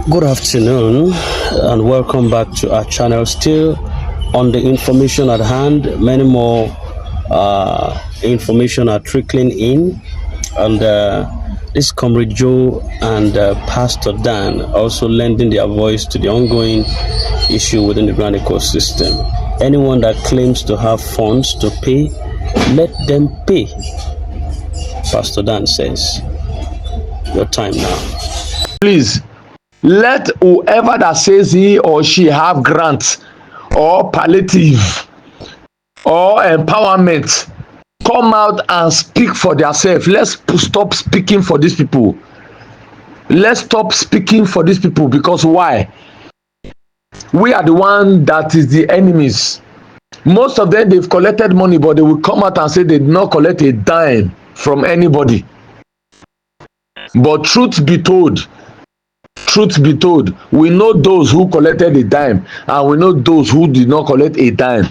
Good afternoon and welcome back to our channel. Still on the information at hand, many more information are trickling in, and this Comrade Joe and Pastor Dan also lending their voice to the ongoing issue within the Grand ecosystem. Anyone that claims to have funds to pay, let them pay. Pastor Dan says, your time now. Please, let whoever that says he or she have grants or palliative or empowerment come out and speak for themselves. Let's stop speaking for these people. Let's stop speaking for these people, because why? We are the one that is the enemies. Most of them, they've collected money, but they will come out and say they did not collect a dime from anybody. But truth be told, we know those who collected a dime and we know those who did not collect a dime.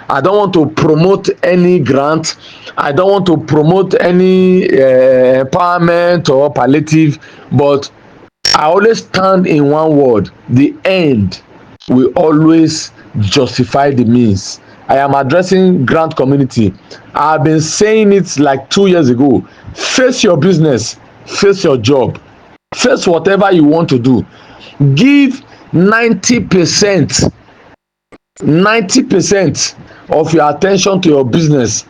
I don't want to promote any grant. I don't want to promote any empowerment or palliative, but I always stand in one word: the end will always justify the means. I am addressing grant community. I have been saying it like 2 years ago. Face your business, face your job, face whatever you want to do. Give 90% of your attention to your business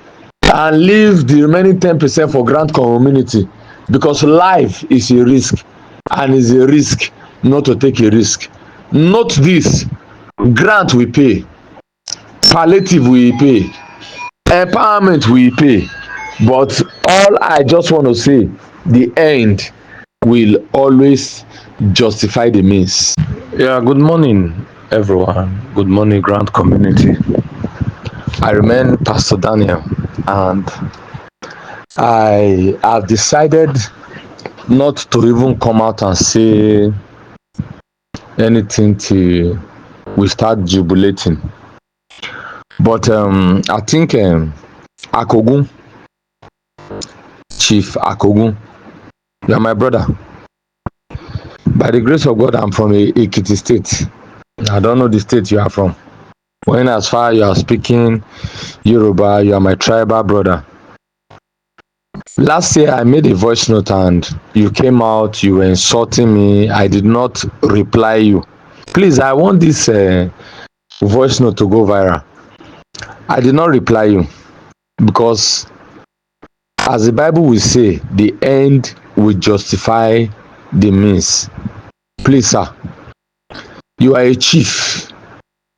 and leave the remaining 10% for grant community, because life is a risk, and it's a risk not to take a risk. Note this: grant we pay, palliative we pay, empowerment we pay, but all I just want to say, the end will always justify the means. Yeah, good morning, everyone. Good morning, Grant community. I remain Pastor Daniel, and I have decided not to even come out and say anything till we start jubilating. But I think Akogun, Chief Akogun, you are my brother. By the grace of God, I'm from Ekiti State. I don't know the state you are from. When as far you are speaking Yoruba, you are my tribal brother. Last year, I made a voice note and you came out, you were insulting me. I did not reply you. Please, I want this voice note to go viral. I did not reply you because, as the Bible will say, the end will justify the means. Please, sir, you are a chief,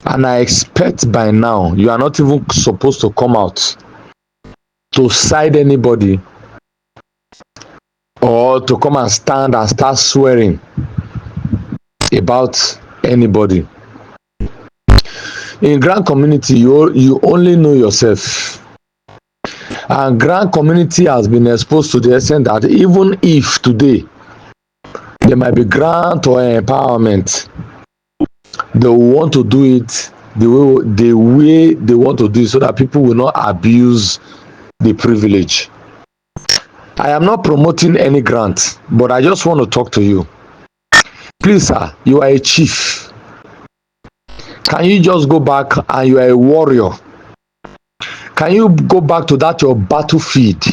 and I expect by now you are not even supposed to come out to side anybody or to come and stand and start swearing about anybody. In Grand community, you only know yourself, and Grand community has been exposed to the extent that even if today there might be grant or empowerment, they want to do it the way they want to do it, so that people will not abuse the privilege. I am not promoting any grant, but I just want to talk to you. Please, sir, you are a chief. Can you just go back, and you are a warrior? Can you go back to that your battlefield?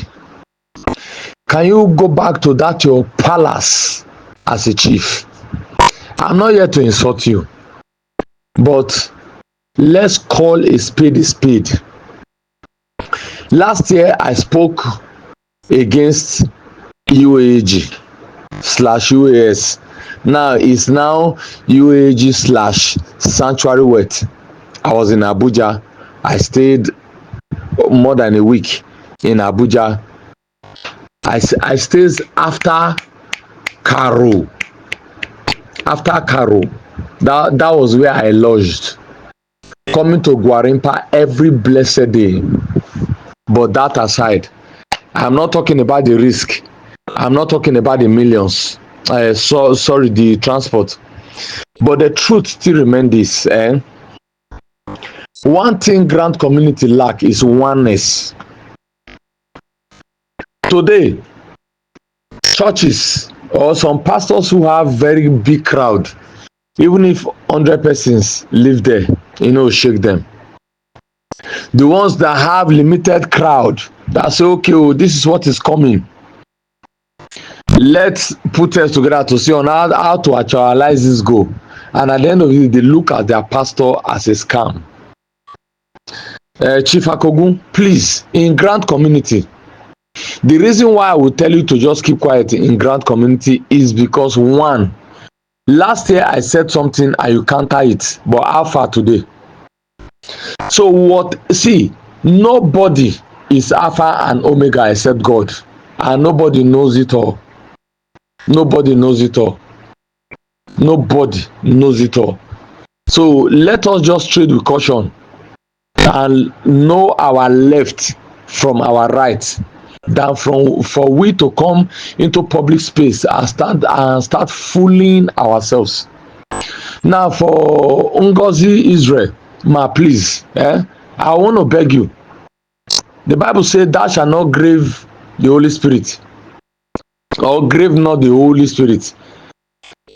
Can you go back to that your palace as a chief? I'm not here to insult you, but let's call a spade a spade. Last year, I spoke against UAG/UAS. Now it's UAG/Sanctuary Wet. I was in Abuja. I stayed more than a week in Abuja. I stayed after Karo. That was where I lodged. Coming to Gwarimpa every blessed day. But that aside, I'm not talking about the risk. I'm not talking about the millions. Sorry, the transport. But the truth still remains this. One thing Grand community lack is oneness. Today, churches or some pastors who have very big crowd, even if 100 persons live there, shake them. The ones that have limited crowd, that say, okay, oh, this is what is coming, let's put us together to see on how to actualize this goal, and at the end of it, they look at their pastor as a scam. Chief Akogun, please, in Grant community, the reason why I will tell you to just keep quiet in Grant community is because, one, last year I said something and you counter it, but how far today? So nobody is Alpha and Omega except God, and nobody knows it all. Nobody knows it all. Nobody knows it all. So let us just trade with caution and know our left from our right, than for we to come into public space and start fooling ourselves. Now for Ngozi Israel, please, I want to beg you. The Bible says, thou shalt not grieve the Holy Spirit, or grieve not the Holy Spirit.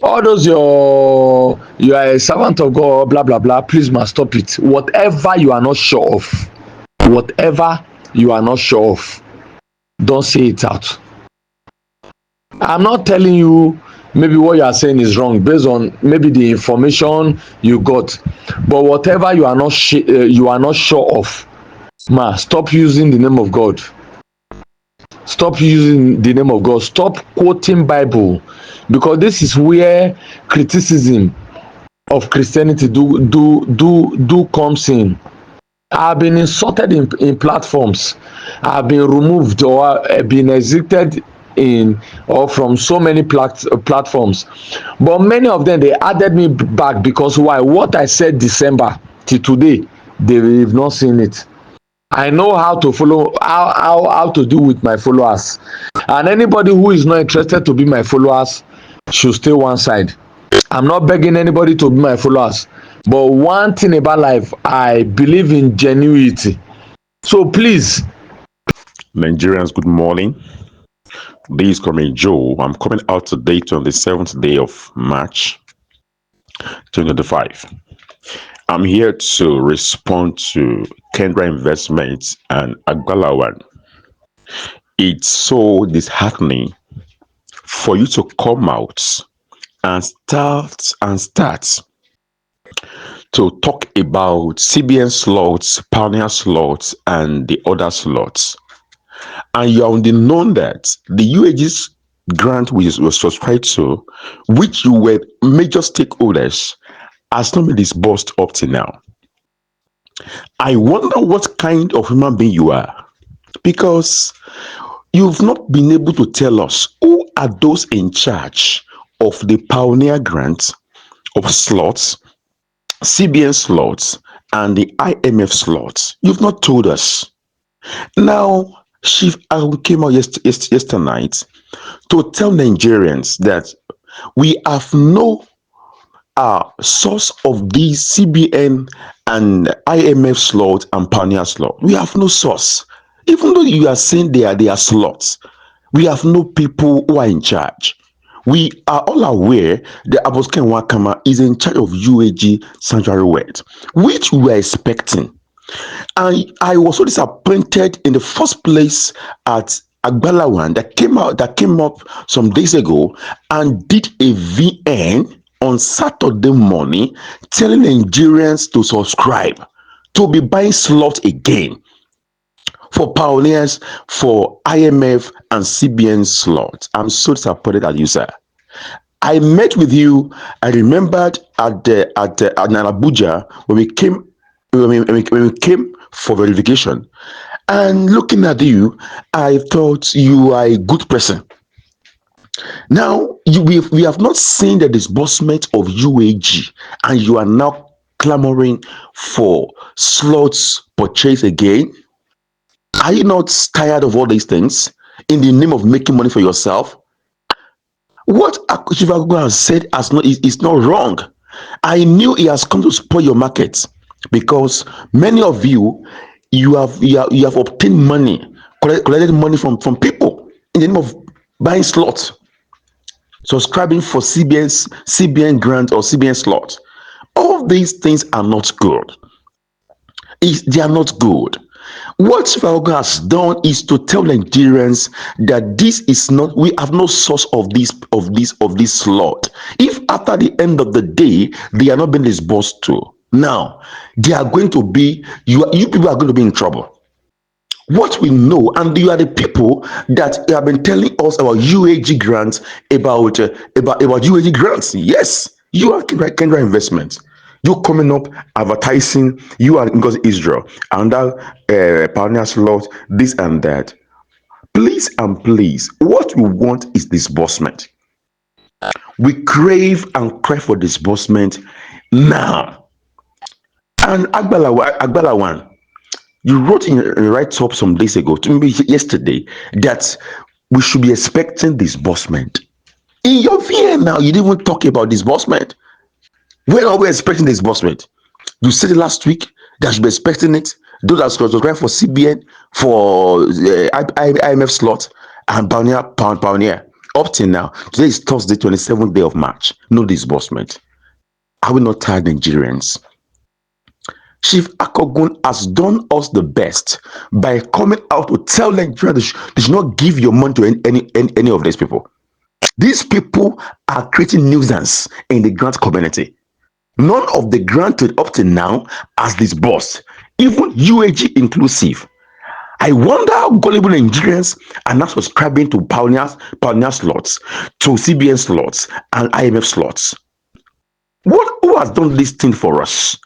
All those you are a servant of God, blah blah blah, please stop it. Whatever you are not sure of, don't say it out. I'm not telling you maybe what you are saying is wrong based on maybe the information you got, but whatever you are not sure of, stop using the name of God. Stop using the name of God. Stop quoting Bible, because this is where criticism of Christianity do comes in. I've been insulted in platforms. I've been removed or been exited in or from so many platforms, but many of them, they added me back because why? What I said December till today, they've not seen it. I know how to follow, how to deal with my followers, and anybody who is not interested to be my followers should stay one side. I'm not begging anybody to be my followers, but one thing about life, I believe in genuinity. So please, Nigerians, good morning. This is Comrade Joe. I'm coming out today on the 7th day of March 2025. I'm here to respond to Kendra Investments and Agbalawan. It's so disheartening for you to come out and start to talk about CBN slots, Pioneer slots, and the other slots. And you are on the known that the UAG's grant which was subscribed to, which you were major stakeholders, has not been disbursed up to now. I wonder what kind of human being you are, because you've not been able to tell us who are those in charge of the Pioneer grant of slots, CBN slots, and the IMF slots. You've not told us. Now, Chief came out yesterday night to tell Nigerians that we have no source of these CBN and IMF slots and Pioneer slot. We have no source. Even though you are saying they are slots, we have no people who are in charge. We are all aware that Aboken Wakama is in charge of UAG Sanctuary Word, which we were expecting. And I was so disappointed in the first place at Agbalawan that came up some days ago and did a VN on Saturday morning telling Nigerians to subscribe, to be buying slots again for Pioneers, for IMF and CBN slots. I'm so disappointed at you, sir. I met with you. I remembered at Abuja when we came for verification, and looking at you, I thought you are a good person. Now we have not seen the disbursement of UAG, and you are now clamoring for slots purchase again. Are you not tired of all these things in the name of making money for yourself? What Chivago has said is not wrong. I knew he has come to spoil your market, because many of you have obtained money, collected money from people in the name of buying slots. subscribing for CBN grant or CBN slot. All these things are not good. They are not good. What Chifago has done is to tell Nigerians that this is not, we have no source of this slot. If after the end of the day they are not being disbursed to, now they are going to be, you people are going to be in trouble. What we know, and you are the people that have been telling us about UAG grants, about UAG grants. Yes, you are Kendra Investment. You coming up advertising, you are because Israel and that pioneer slot, this and that. Please and please, what we want is disbursement. We crave and cry for disbursement now. And Agbala one, you wrote in a write-up some days ago, to me yesterday, that we should be expecting disbursement. In your VM now, you didn't even talk about disbursement. When are we expecting disbursement? You said it last week that should be expecting it. Those that subscribe for CBN, for IMF slot, and Pioneer. Up till now, today is Thursday, 27th day of March. No disbursement. Are we not tired Nigerians? Chief Akogun has done us the best by coming out to tell Nigerians they should not give your money to any of these people. These people are creating nuisance in the grant community. None of the granted up to now has disbursed, even UAG inclusive. I wonder how gullible Nigerians are now subscribing to Pioneer slots, to CBN slots, and IMF slots. Who has done this thing for us?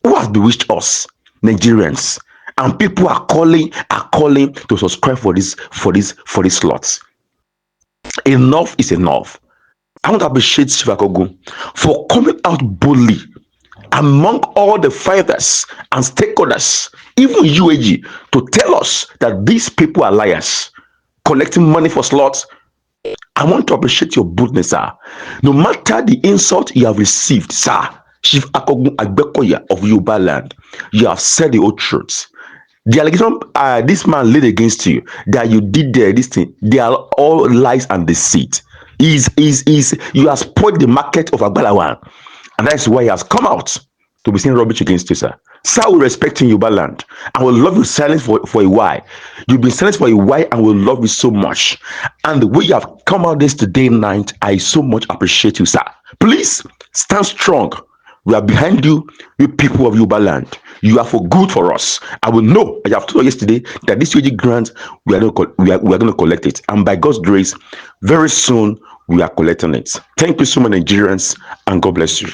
Who has bewitched us, Nigerians? And people are calling to subscribe for these slots. Enough is enough. I want to appreciate Chifakogu for coming out boldly among all the fighters and stakeholders, even UAG, to tell us that these people are liars, collecting money for slots. I want to appreciate your boldness, sir. No matter the insult you have received, sir, Chief Akogun Agbekoya of Yoruba land, you have said the whole truth. The allegation this man laid against you, that you did this thing, they are all lies and deceit. You have spoiled the market of Agbalawan, and that's why he has come out to be saying rubbish against you, sir. Sir, we respect in Yoruba land and will love you silent for a while. You've been silent for a while and will love you so much. And the way you have come out this today night, I so much appreciate you, sir. Please stand strong. We are behind you, you people of Yoruba land. You are for good for us. I will know, as I have told you yesterday, that this UG grant, we are going to collect it. And by God's grace, very soon, we are collecting it. Thank you so much, Nigerians, and God bless you.